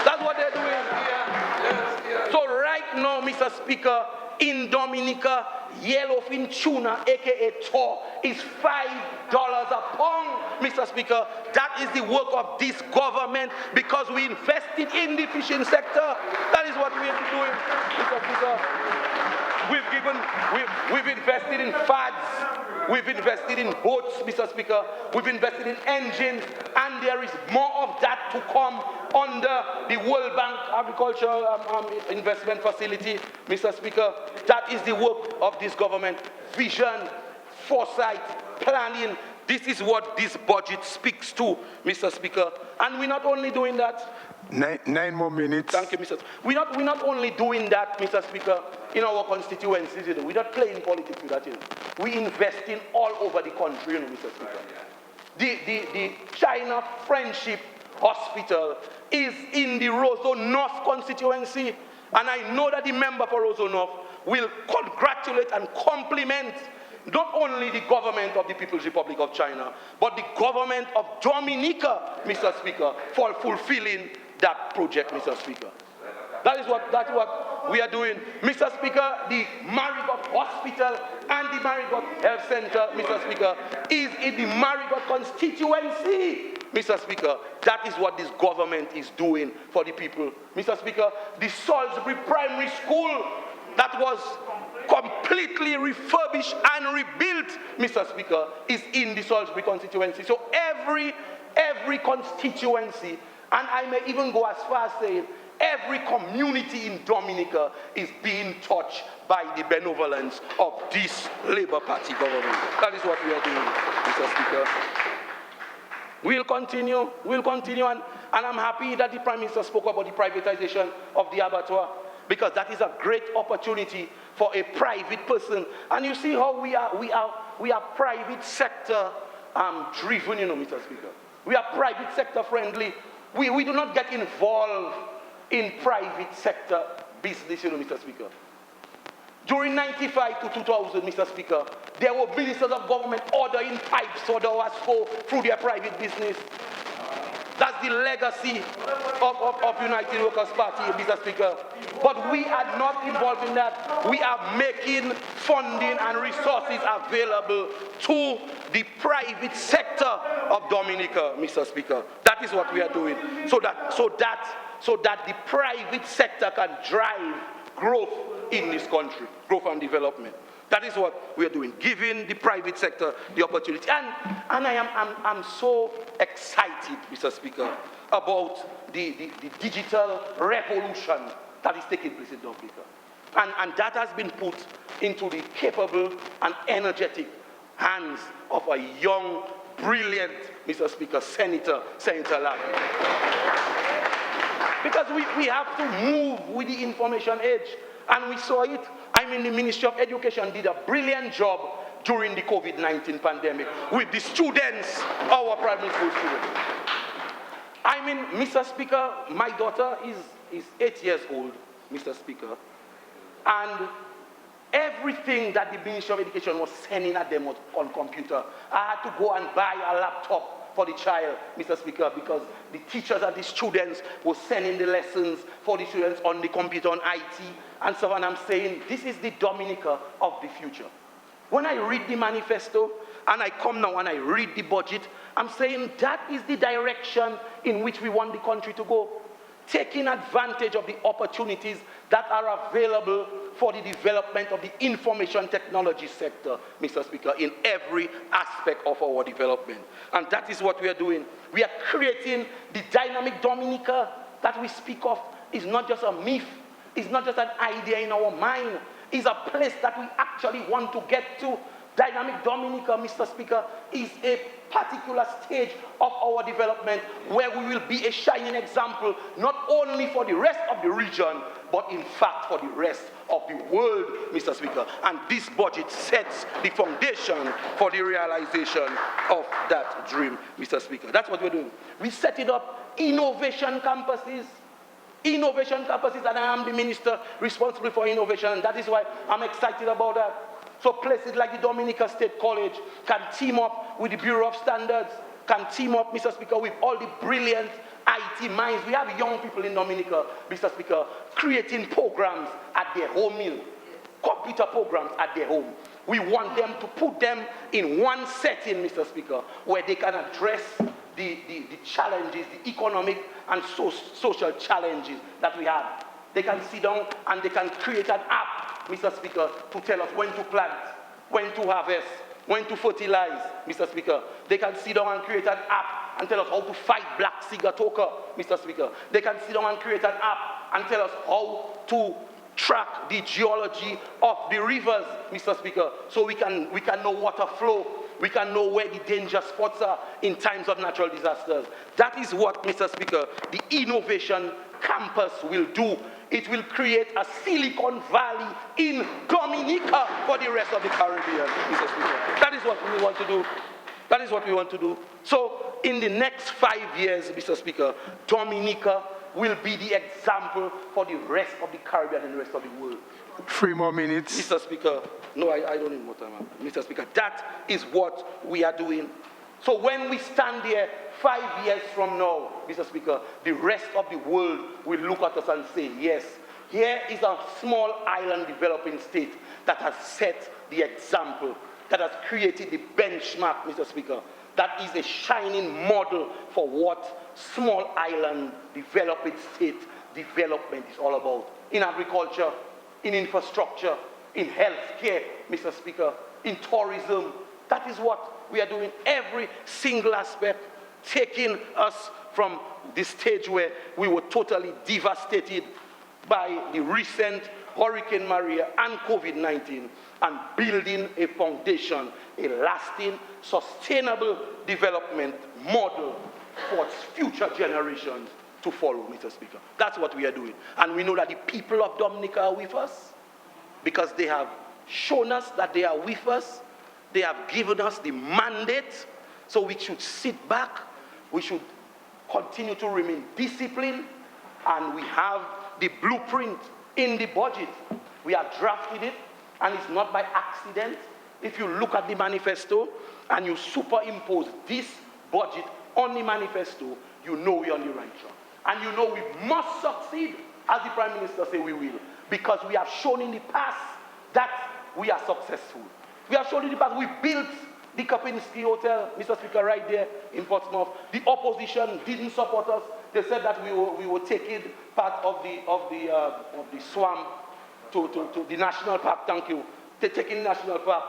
That's what they're doing. So right now, Mr. Speaker, in Dominica, yellowfin tuna, aka tor, is $5 a pound, Mr. Speaker. That is the work of this government because we invested in the fishing sector. That is what we are doing, Mr. Speaker. We've invested in fads. We've invested in boats, Mr. Speaker. We've invested in engines, and there is more of that to come under the World Bank Agricultural Investment Facility, Mr. Speaker. That is the work of this government. Vision, foresight, planning. This is what this budget speaks to, Mr. Speaker. And we're not only doing that. Nine more minutes. Thank you, Mr. We're not only doing that, Mr. Speaker, in our constituencies. We're not playing politics with that. We invest in all over the country, Mr. Speaker. The China Friendship Hospital is in the Roseau North constituency, and I know that the member for Roseau North will congratulate and compliment not only the government of the People's Republic of China, but the government of Dominica, Mr. Speaker, for fulfilling that project, Mr. Speaker. That's what we are doing. Mr. Speaker, the Marigot Hospital and the Marigot Health Center, Mr. Speaker, is in the Marigot constituency, Mr. Speaker. That is what this government is doing for the people. Mr. Speaker, the Salisbury Primary School that was completely refurbished and rebuilt, Mr. Speaker, is in the Salisbury constituency. So every constituency, and I may even go as far as saying every community in Dominica is being touched by the benevolence of this Labour Party government. That is what we are doing, Mr. Speaker. We'll continue, and I'm happy that the Prime Minister spoke about the privatization of the abattoir, because that is a great opportunity for a private person. And you see how we are private sector driven, Mr. Speaker. We are private sector friendly. We do not get involved in private sector business, Mr. Speaker. During 95 to 2000, Mr. Speaker, there were ministers of government ordering pipes for the OASCO through their private business. That's the legacy of United Workers' Party, Mr. Speaker. But we are not involved in that. We are making funding and resources available to the private sector of Dominica, Mr. Speaker. That is what we are doing. So that the private sector can drive growth in this country, growth and development. That is what we are doing, giving the private sector the opportunity. And I'm so excited, Mr. Speaker, about the digital revolution that is taking place in Dominica. And that has been put into the capable and energetic hands of a young, brilliant, Mr. Speaker, Senator Larry. Because we have to move with the information age. And we saw it. The Ministry of Education did a brilliant job during the COVID-19 pandemic with the students, our primary school students. Mr. Speaker, my daughter is 8 years old, Mr. Speaker, and everything that the Ministry of Education was sending at them was on computer. I had to go and buy a laptop for the child, Mr. Speaker, because the teachers and the students were sending the lessons for the students on the computer, on IT, and so on. I'm saying this is the Dominica of the future. When I read the manifesto, and I come now and I read the budget, I'm saying that is the direction in which we want the country to go. Taking advantage of the opportunities that are available for the development of the information technology sector, Mr. Speaker, in every aspect of our development. And that is what we are doing. We are creating the dynamic Dominica that we speak of. Is not just a myth. It's not just an idea in our mind. It's a place that we actually want to get to. Dynamic Dominica, Mr. Speaker, is a particular stage of our development where we will be a shining example, not only for the rest of the region, but in fact for the rest of the world, Mr. Speaker. And this budget sets the foundation for the realization of that dream, Mr. Speaker. That's what we're doing. We set it up, innovation campuses, and I am the minister responsible for innovation, and that is why I'm excited about that. So places like the Dominica State College can team up with the Bureau of Standards, can team up, Mr. Speaker, with all the brilliant IT minds. We have young people in Dominica, Mr. Speaker, creating programs at their home meal, computer programs at their home. We want them to put them in one setting, Mr. Speaker, where they can address the challenges, the economic and social challenges that we have. They can sit down and they can create an app, Mr. Speaker, to tell us when to plant, when to harvest, when to fertilize, Mr. Speaker. They can sit down and create an app and tell us how to fight black sigatoka, Mr. Speaker. They can sit down and create an app and tell us how to track the geology of the rivers, Mr. Speaker, so we can know water flow. We can know where the danger spots are in times of natural disasters. That is what, Mr. Speaker, the innovation campus will do. It will create a Silicon Valley in Dominica for the rest of the Caribbean, Mr. Speaker. That is what we want to do. That is what we want to do. So in the next 5 years, Mr. Speaker, Dominica will be the example for the rest of the Caribbean and the rest of the world. 3 more minutes. Mr. Speaker, no, I don't need more time. Mr. Speaker, that is what we are doing. So when we stand there 5 years from now, Mr. Speaker, the rest of the world will look at us and say, yes, here is a small island developing state that has set the example, that has created the benchmark, Mr. Speaker. That is a shining model for what small island developing state development is all about. In agriculture, in infrastructure, in healthcare, Mr. Speaker, in tourism. That is what we are doing, every single aspect, taking us from the stage where we were totally devastated by the recent Hurricane Maria and COVID-19 and building a foundation, a lasting, sustainable development model for future generations to follow, Mr. Speaker. That's what we are doing. And we know that the people of Dominica are with us because they have shown us that they are with us. They have given us the mandate, so we should sit back. We should continue to remain disciplined, and we have the blueprint in the budget. We have drafted it, and it's not by accident. If you look at the manifesto and you superimpose this budget on the manifesto, you know we're on the right track. And you know we must succeed, as the Prime Minister said we will, because we have shown in the past that we are successful. We have shown in the past we built the Kapinski Hotel, Mr. Speaker, right there in Portsmouth. The opposition didn't support us. They said that we were taking part of the swamp to the national park. Thank you. They're taking the national park,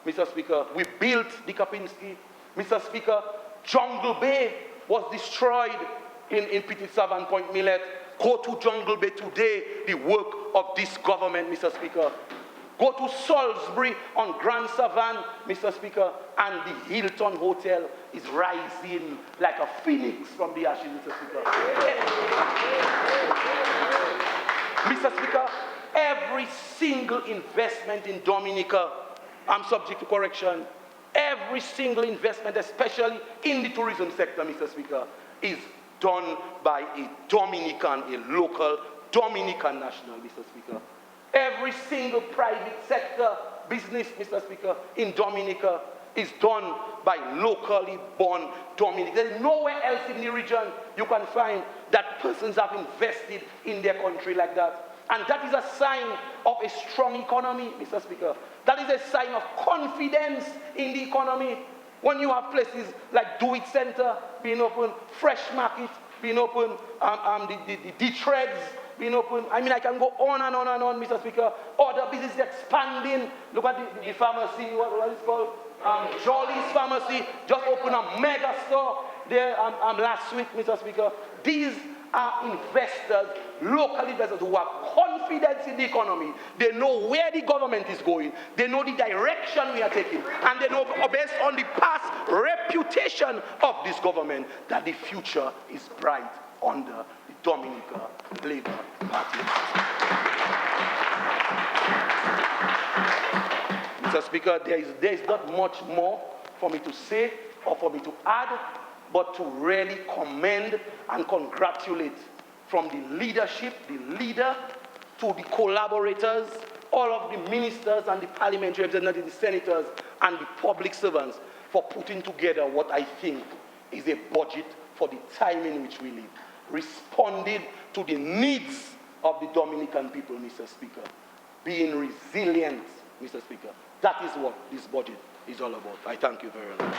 Mr. Speaker. We built the Kapinski. Mr. Speaker, Jungle Bay was destroyed in Petit Savant Point Millet. Go to Jungle Bay today, the work of this government, Mr. Speaker. Go to Salisbury on Grand Savannah, Mr. Speaker, and the Hilton Hotel is rising like a phoenix from the ashes, Mr. Speaker. Mr. Speaker, every single investment in Dominica, I'm subject to correction, every single investment, especially in the tourism sector, Mr. Speaker, is done by a Dominican, a local Dominican national, Mr. Speaker. Every single private sector business, Mr. Speaker, in Dominica is done by locally born Dominicans. There is nowhere else in the region you can find that persons have invested in their country like that. And that is a sign of a strong economy, Mr. Speaker. That is a sign of confidence in the economy. When you have places like Do It Center being open, Fresh Market being open, the Treads being open. I mean, I can go on and on and on, Mr. Speaker. Other businesses expanding. Look at the pharmacy, what is it called? Jolly's Pharmacy just opened a mega store there last week, Mr. Speaker. These are investors, local investors who have confidence in the economy. They know where the government is going. They know the direction we are taking. And they know, based on the past reputation of this government, that the future is bright under the Dominica Labour Party. Mr. Speaker, there is not much more for me to say or for me to add, but to really commend and congratulate from the leadership, the leader, to the collaborators, all of the ministers and the parliamentary representatives, the senators and the public servants for putting together what I think is a budget for the time in which we live, responding to the needs of the Dominican people, Mr. Speaker, being resilient, Mr. Speaker. That is what this budget is all about. I thank you very much.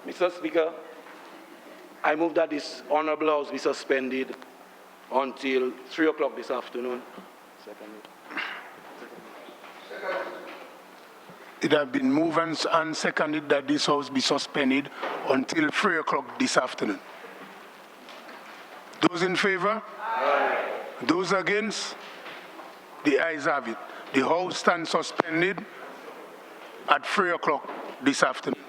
Mr. Speaker, I move that this honorable House be suspended until 3 o'clock this afternoon. It has been moved and seconded that this House be suspended until 3 o'clock this afternoon. Those in favor? Aye. Those against? The ayes have it. The House stands suspended at 3 o'clock this afternoon.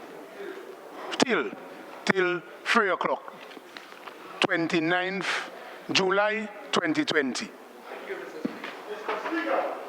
Till 3 o'clock, 29th July 2020. Thank you, Mr. Speaker.